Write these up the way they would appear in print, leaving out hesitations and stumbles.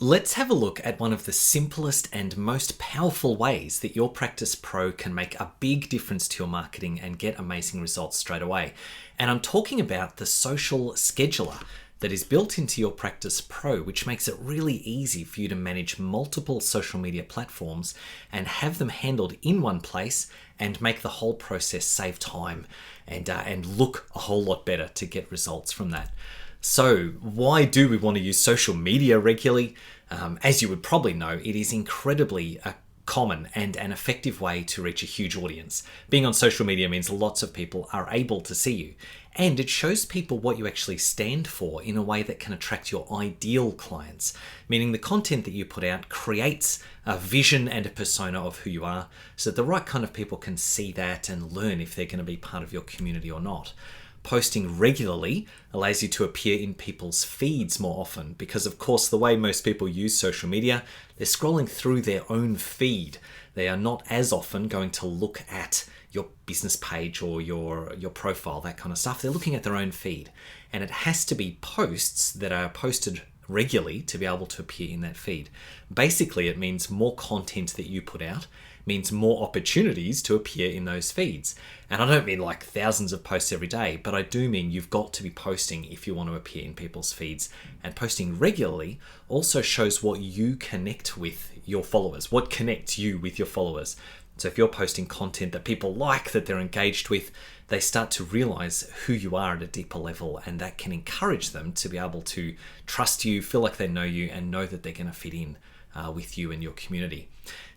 Let's have a look at one of the simplest and most powerful ways that your Practice Pro can make a big difference to your marketing and get amazing results straight away. And I'm talking about the social scheduler that is built into your Practice Pro, which makes it really easy for you to manage multiple social media platforms and have them handled in one place and make the whole process save time and look a whole lot better to get results from that. So why do we want to use social media regularly? As you would probably know, it is incredibly common and an effective way to reach a huge audience. Being on social media means lots of people are able to see you, and it shows people what you actually stand for in a way that can attract your ideal clients, meaning the content that you put out creates a vision and a persona of who you are, so that the right kind of people can see that and learn if they're going to be part of your community or not. Posting regularly allows you to appear in people's feeds more often because, of course, the way most people use social media, they're scrolling through their own feed. They are not as often going to look at your business page or your profile, that kind of stuff. They're looking at their own feed. And it has to be posts that are posted regularly to be able to appear in that feed. Basically, it means more content that you put out means more opportunities to appear in those feeds. And I don't mean like thousands of posts every day, but I do mean you've got to be posting if you want to appear in people's feeds. And posting regularly also shows what you connect with your followers, what connects you with your followers. So if you're posting content that people like, that they're engaged with, they start to realize who you are at a deeper level, and that can encourage them to be able to trust you, feel like they know you, and know that they're going to fit in with you and your community.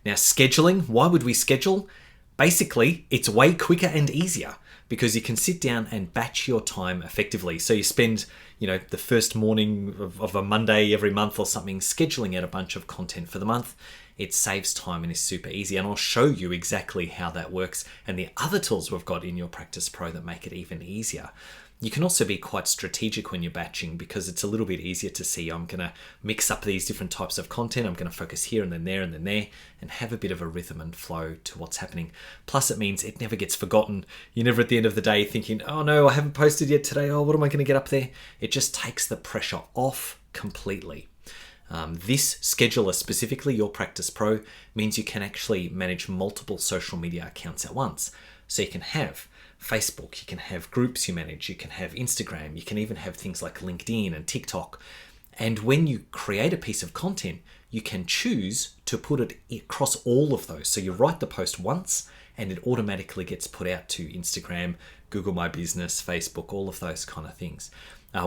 Now, scheduling, why would we schedule? Basically, it's way quicker and easier because you can sit down and batch your time effectively. So you spend, the first morning of a Monday every month or something scheduling out a bunch of content for the month. It saves time and is super easy. And I'll show you exactly how that works and the other tools we've got in your Practice Pro that make it even easier. You can also be quite strategic when you're batching because it's a little bit easier to see, I'm going to mix up these different types of content. I'm going to focus here and then there and then there and have a bit of a rhythm and flow to what's happening. Plus, it means it never gets forgotten. You're never at the end of the day thinking, oh no, I haven't posted yet today. Oh, what am I going to get up there? It just takes the pressure off completely. This scheduler, specifically your Practice Pro, means you can actually manage multiple social media accounts at once. So you can have Facebook, you can have groups you manage, you can have Instagram, you can even have things like LinkedIn and TikTok. And when you create a piece of content, you can choose to put it across all of those. So you write the post once and it automatically gets put out to Instagram, Google My Business, Facebook, all of those kind of things.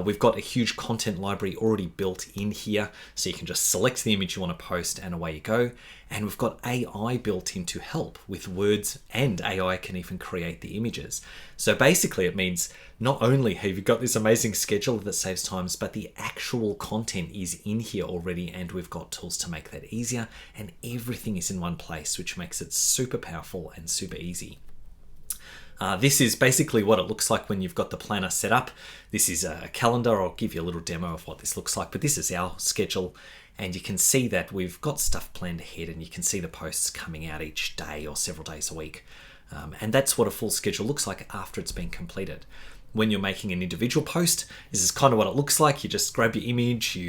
We've got a huge content library already built in here, so you can just select the image you want to post and away you go. And we've got AI built in to help with words, and AI can even create the images. So basically it means not only have you got this amazing scheduler that saves times, but the actual content is in here already, and we've got tools to make that easier, and everything is in one place, which makes it super powerful and super easy. This is basically what it looks like when you've got the planner set up. This is a calendar. I'll give you a little demo of what this looks like, but this is our schedule. And you can see that we've got stuff planned ahead, and you can see the posts coming out each day or several days a week. And that's what a full schedule looks like after it's been completed. When you're making an individual post, this is kind of what it looks like. You just grab your image.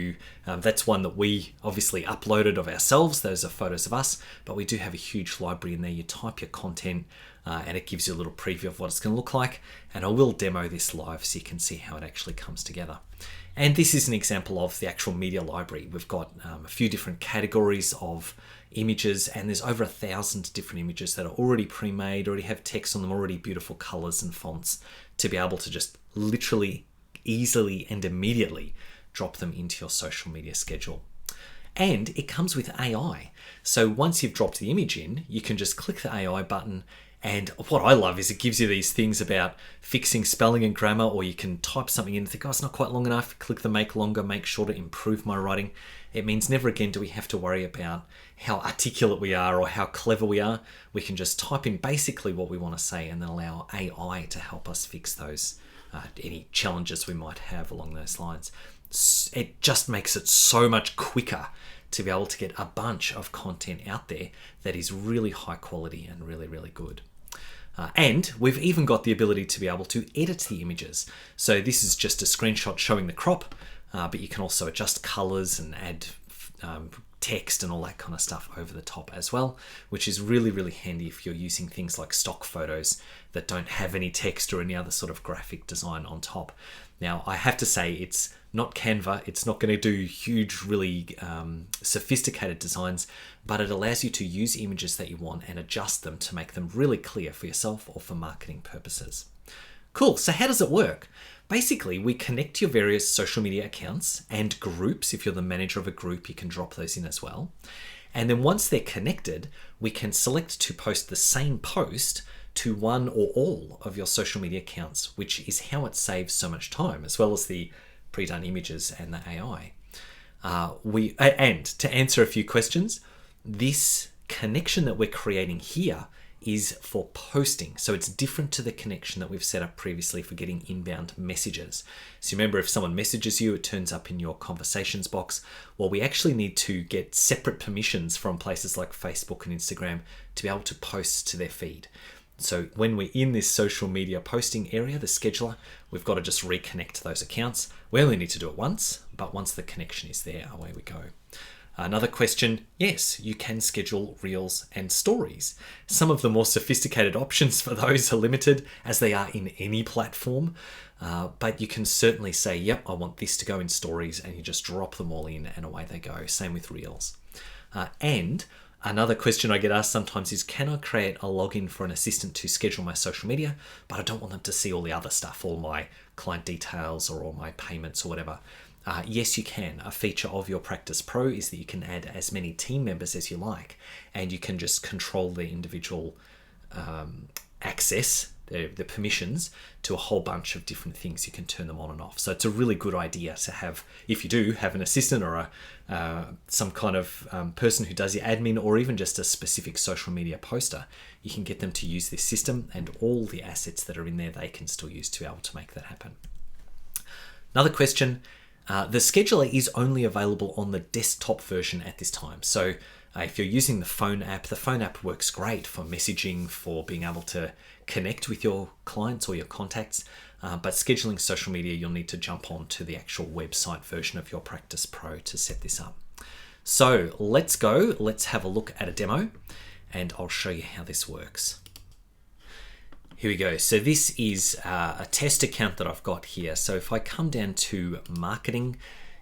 That's one that we obviously uploaded of ourselves. Those are photos of us, but we do have a huge library in there. You type your content and it gives you a little preview of what it's going to look like. And I will demo this live so you can see how it actually comes together. And this is an example of the actual media library. We've got a few different categories of images, and there's over 1,000 different images that are already pre-made, already have text on them, already beautiful colors and fonts to be able to just literally, easily and immediately drop them into your social media schedule. And it comes with AI. So once you've dropped the image in, you can just click the AI button. And what I love is it gives you these things about fixing spelling and grammar, or you can type something in and think, oh, it's not quite long enough. Click the make longer, make sure to improve my writing. It means never again do we have to worry about how articulate we are or how clever we are. We can just type in basically what we want to say and then allow AI to help us fix those, any challenges we might have along those lines. It just makes it so much quicker to be able to get a bunch of content out there that is really high quality and really, really good. And we've even got the ability to be able to edit the images. So this is just a screenshot showing the crop, but you can also adjust colors and add text and all that kind of stuff over the top as well, which is really, really handy if you're using things like stock photos that don't have any text or any other sort of graphic design on top. Now, I have to say, it's not Canva. It's not going to do huge, really sophisticated designs, but it allows you to use images that you want and adjust them to make them really clear for yourself or for marketing purposes. Cool. So how does it work? Basically, we connect your various social media accounts and groups. If you're the manager of a group, you can drop those in as well. And then once they're connected, we can select to post the same post to one or all of your social media accounts, which is how it saves so much time, as well as the pre-done images and the AI. And to answer a few questions, this connection that we're creating here is for posting. So it's different to the connection that we've set up previously for getting inbound messages. So remember, if someone messages you, it turns up in your conversations box. Well, we actually need to get separate permissions from places like Facebook and Instagram to be able to post to their feed. So when we're in this social media posting area, the scheduler, we've got to just reconnect those accounts. We only need to do it once, but once the connection is there, away we go. Another question, yes, you can schedule reels and stories. Some of the more sophisticated options for those are limited, as they are in any platform, but you can certainly say, yep, I want this to go in stories, and you just drop them all in and away they go. Same with reels. And another question I get asked sometimes is, can I create a login for an assistant to schedule my social media, but I don't want them to see all the other stuff, all my client details or all my payments or whatever? Yes, you can. A feature of your Practice Pro is that you can add as many team members as you like, and you can just control the individual access, the permissions to a whole bunch of different things. You can turn them on and off. So it's a really good idea to have, if you do have an assistant or some kind of person who does your admin, or even just a specific social media poster, you can get them to use this system, and all the assets that are in there they can still use to be able to make that happen. Another question. The scheduler is only available on the desktop version at this time. So if you're using the phone app works great for messaging, for being able to connect with your clients or your contacts. But scheduling social media, you'll need to jump on to the actual website version of your Practice Pro to set this up. So let's go. Let's have a look at a demo, and I'll show you how this works. Here we go. So this is a test account that I've got here. So if I come down to marketing,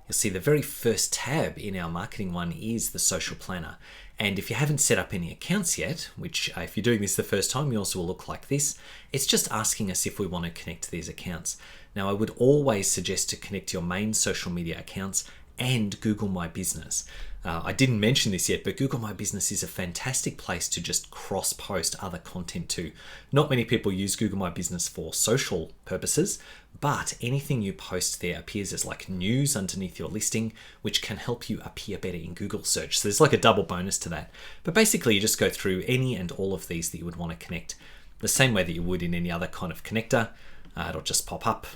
you'll see the very first tab in our marketing one is the social planner. And if you haven't set up any accounts yet, which if you're doing this the first time, you also will look like this, it's just asking us if we want to connect to these accounts. Now, I would always suggest to connect your main social media accounts and Google My Business. I didn't mention this yet, but Google My Business is a fantastic place to just cross-post other content to. Not many people use Google My Business for social purposes, but anything you post there appears as like news underneath your listing, which can help you appear better in Google search. So there's like a double bonus to that. But basically, you just go through any and all of these that you would want to connect the same way that you would in any other kind of connector. It'll just pop up.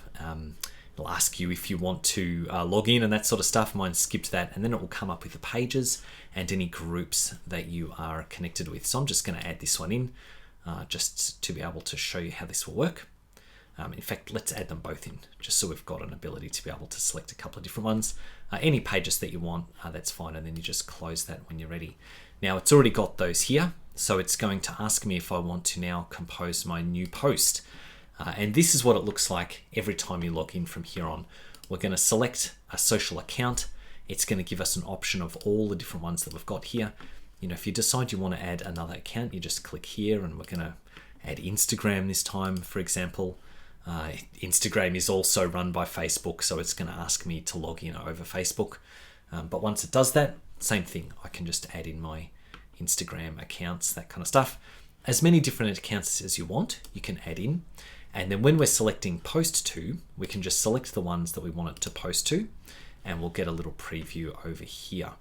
It'll ask you if you want to log in and that sort of stuff. Mine skipped that, and then it will come up with the pages and any groups that you are connected with. So I'm just going to add this one in just to be able to show you how this will work. In fact, let's add them both in just so we've got an ability to be able to select a couple of different ones. Any pages that you want, that's fine, and then you just close that when you're ready. Now it's already got those here, so it's going to ask me if I want to now compose my new post. And this is what it looks like every time you log in from here on. We're going to select a social account. It's going to give us an option of all the different ones that we've got here. You know, if you decide you want to add another account, you just click here, and we're going to add Instagram this time, for example. Instagram is also run by Facebook, so it's going to ask me to log in over Facebook. But once it does that, same thing. I can just add in my Instagram accounts, that kind of stuff. As many different accounts as you want, you can add in. And then when we're selecting post to, we can just select the ones that we want it to post to, and we'll get a little preview over here.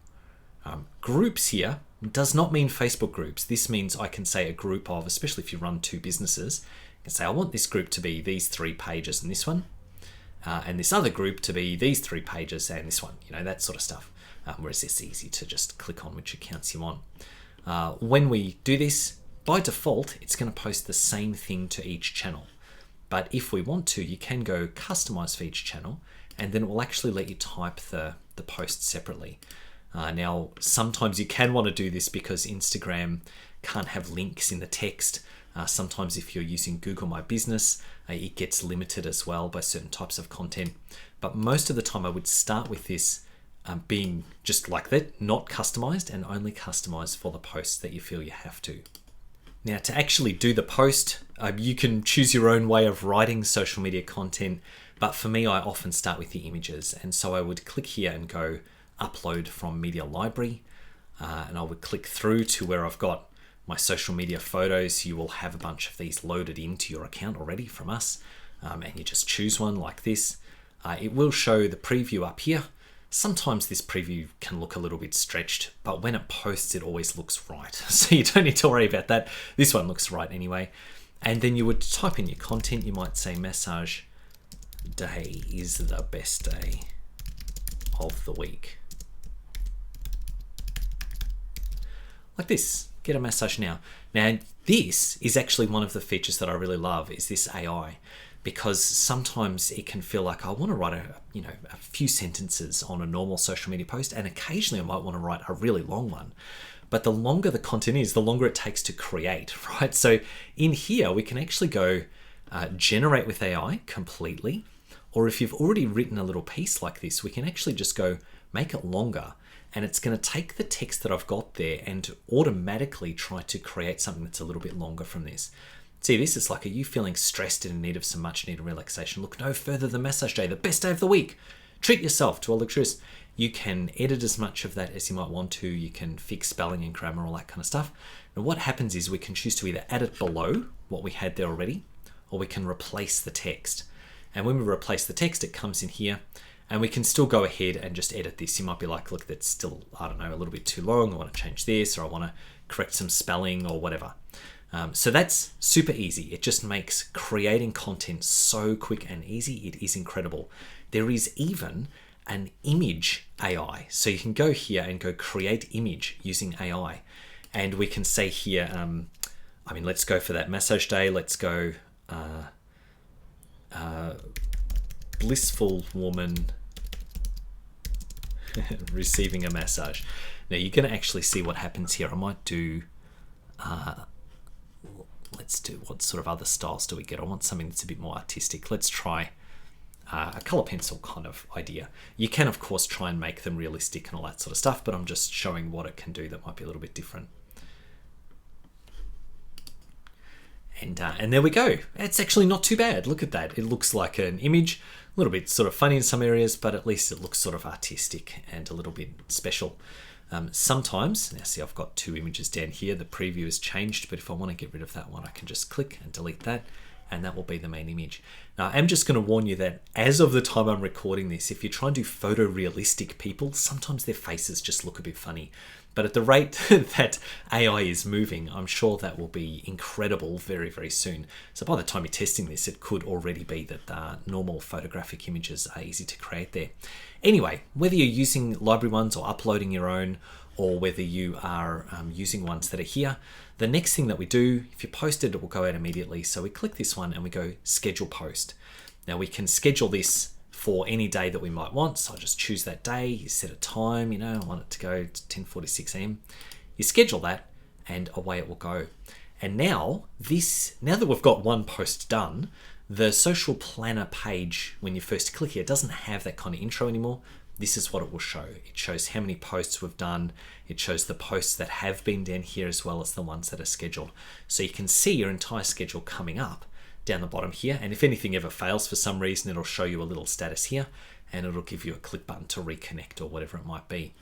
Groups here does not mean Facebook groups. This means I can say a group of, especially if you run two businesses, I can say I want this group to be these 3 pages and this one, and this other group to be these 3 pages and this one, you know, that sort of stuff. Whereas it's easy to just click on which accounts you want. When we do this, by default, it's going to post the same thing to each channel. But if we want to, you can go customize for each channel, and then it will actually let you type the post separately. Now, sometimes you can want to do this because Instagram can't have links in the text. Sometimes if you're using Google My Business, it gets limited as well by certain types of content. But most of the time I would start with this being just like that, not customized, and only customized for the posts that you feel you have to. Now, to actually do the post, you can choose your own way of writing social media content, but for me, I often start with the images. And so I would click here and go upload from media library, and I would click through to where I've got my social media photos. You will have a bunch of these loaded into your account already from us, and you just choose one like this. It will show the preview up here. Sometimes this preview can look a little bit stretched, but when it posts, it always looks right. So you don't need to worry about that. This one looks right anyway. And then you would type in your content. You might say massage day is the best day of the week. Like this, get a massage now. Now, this is actually one of the features that I really love, is this AI, because sometimes it can feel like I want to write a few sentences on a normal social media post, and occasionally I might want to write a really long one. But the longer the content is, the longer it takes to create, right? So in here, we can actually go generate with AI completely, or if you've already written a little piece like this, we can actually just go make it longer, and it's going to take the text that I've got there and automatically try to create something that's a little bit longer from this. See, this is like, are you feeling stressed and in need of some much needed relaxation? Look no further than massage day, the best day of the week. Treat yourself to a luxurious. You can edit as much of that as you might want to. You can fix spelling and grammar, all that kind of stuff. Now what happens is we can choose to either add it below what we had there already, or we can replace the text. And when we replace the text, it comes in here, and we can still go ahead and just edit this. You might be like, look, that's still, I don't know, a little bit too long. I want to change this, or I want to correct some spelling or whatever. So that's super easy. It just makes creating content so quick and easy. It is incredible. There is even an image AI. So you can go here and go create image using AI. And we can say here, let's go for that massage day. Let's go blissful woman receiving a massage. Now you're going to actually see what happens here. I might do, let's do, what sort of other styles do we get? I want something that's a bit more artistic. Let's try a color pencil kind of idea. You can, of course, try and make them realistic and all that sort of stuff, but I'm just showing what it can do that might be a little bit different. And there we go. It's actually not too bad. Look at that. It looks like an image, a little bit sort of funny in some areas, but at least it looks sort of artistic and a little bit special. Sometimes, now see, I've got two images down here. The preview has changed, but if I want to get rid of that one, I can just click and delete that, and that will be the main image. Now, I'm just going to warn you that as of the time I'm recording this, if you try and do photorealistic people, sometimes their faces just look a bit funny. But at the rate that AI is moving, I'm sure that will be incredible very, very soon. So by the time you're testing this, it could already be that normal photographic images are easy to create there. Anyway, whether you're using library ones or uploading your own, or whether you are using ones that are here, the next thing that we do, if you post it, it will go out immediately. So we click this one and we go schedule post. Now we can schedule this for any day that we might want. So I'll just choose that day, you set a time, I want it to go to 10:46 a.m. You schedule that and away it will go. And now that we've got one post done, the social planner page, when you first click here, it doesn't have that kind of intro anymore. This is what it will show. It shows how many posts we've done. It shows the posts that have been done here as well as the ones that are scheduled. So you can see your entire schedule coming up down the bottom here. And if anything ever fails for some reason, it'll show you a little status here, and it'll give you a click button to reconnect or whatever it might be.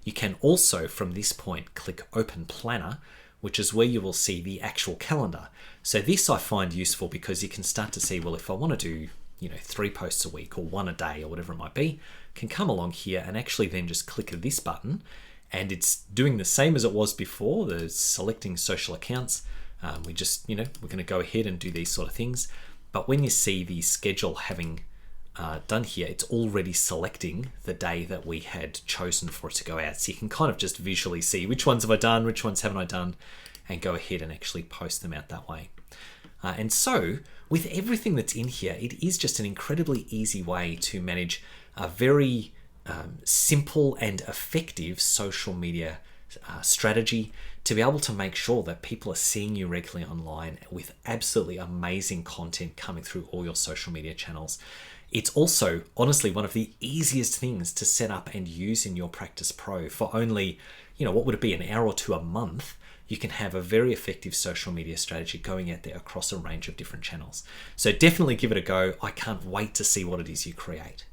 You can also, from this point, click Open Planner, which is where you will see the actual calendar. So this I find useful because you can start to see, well, if I want to do 3 posts a week or 1 a day or whatever it might be, can come along here and actually then just click this button, and it's doing the same as it was before, the selecting social accounts. We just, we're going to go ahead and do these sort of things. But when you see the schedule having done here, it's already selecting the day that we had chosen for it to go out. So you can kind of just visually see which ones have I done, which ones haven't I done, and go ahead and actually post them out that way. And so with everything that's in here, it is just an incredibly easy way to manage a very simple and effective social media strategy to be able to make sure that people are seeing you regularly online with absolutely amazing content coming through all your social media channels. It's also, honestly, one of the easiest things to set up and use in your Practice Pro. For only, what would it be, an hour or two a month, you can have a very effective social media strategy going out there across a range of different channels. So definitely give it a go. I can't wait to see what it is you create.